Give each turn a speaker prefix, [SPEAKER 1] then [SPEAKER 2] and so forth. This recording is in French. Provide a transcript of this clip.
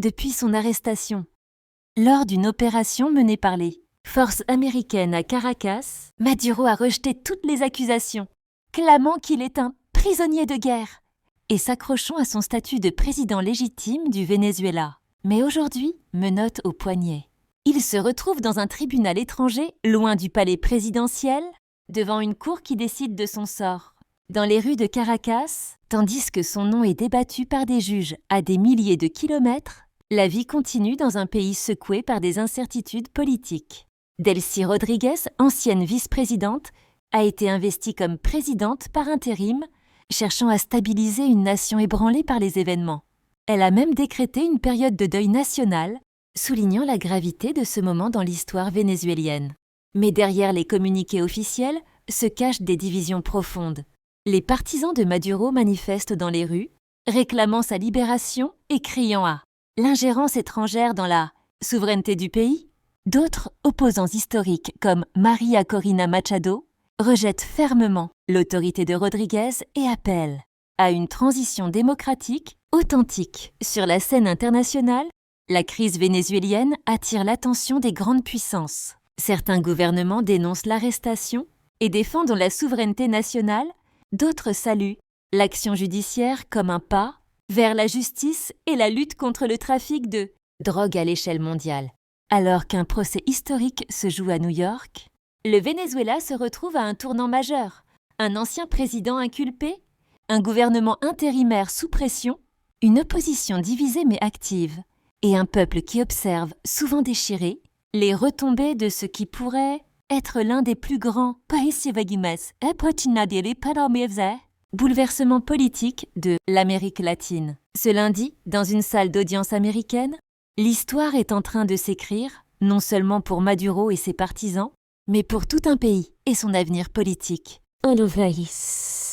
[SPEAKER 1] depuis son arrestation. Lors d'une opération menée par les forces américaines à Caracas, Maduro a rejeté toutes les accusations, clamant qu'il est un prisonnier de guerre et s'accrochant à son statut de président légitime du Venezuela. Mais aujourd'hui, menottes au poignet. Il se retrouve dans un tribunal étranger, loin du palais présidentiel, devant une cour qui décide de son sort. Dans les rues de Caracas, tandis que son nom est débattu par des juges à des milliers de kilomètres, la vie continue dans un pays secoué par des incertitudes politiques. Delcy Rodriguez, ancienne vice-présidente, a été investie comme présidente par intérim, cherchant à stabiliser une nation ébranlée par les événements. Elle a même décrété une période de deuil national, soulignant la gravité de ce moment dans l'histoire vénézuélienne. Mais derrière les communiqués officiels se cachent des divisions profondes. Les partisans de Maduro manifestent dans les rues, réclamant sa libération et criant à l'ingérence étrangère dans la souveraineté du pays. D'autres opposants historiques, comme María Corina Machado, rejettent fermement l'autorité de Rodriguez et appellent à une transition démocratique authentique. Sur la scène internationale, la crise vénézuélienne attire l'attention des grandes puissances. Certains gouvernements dénoncent l'arrestation et défendent la souveraineté nationale, d'autres saluent l'action judiciaire comme un pas vers la justice et la lutte contre le trafic de drogue à l'échelle mondiale. Alors qu'un procès historique se joue à New York, le Venezuela se retrouve à un tournant majeur. Un ancien président inculpé, un gouvernement intérimaire sous pression, une opposition divisée mais active, et un peuple qui observe, souvent déchiré, les retombées de ce qui pourrait être l'un des plus grands bouleversements politiques de l'Amérique latine. Ce lundi, dans une salle d'audience américaine, l'histoire est en train de s'écrire, non seulement pour Maduro et ses partisans, mais pour tout un pays et son avenir politique. Olovaïs.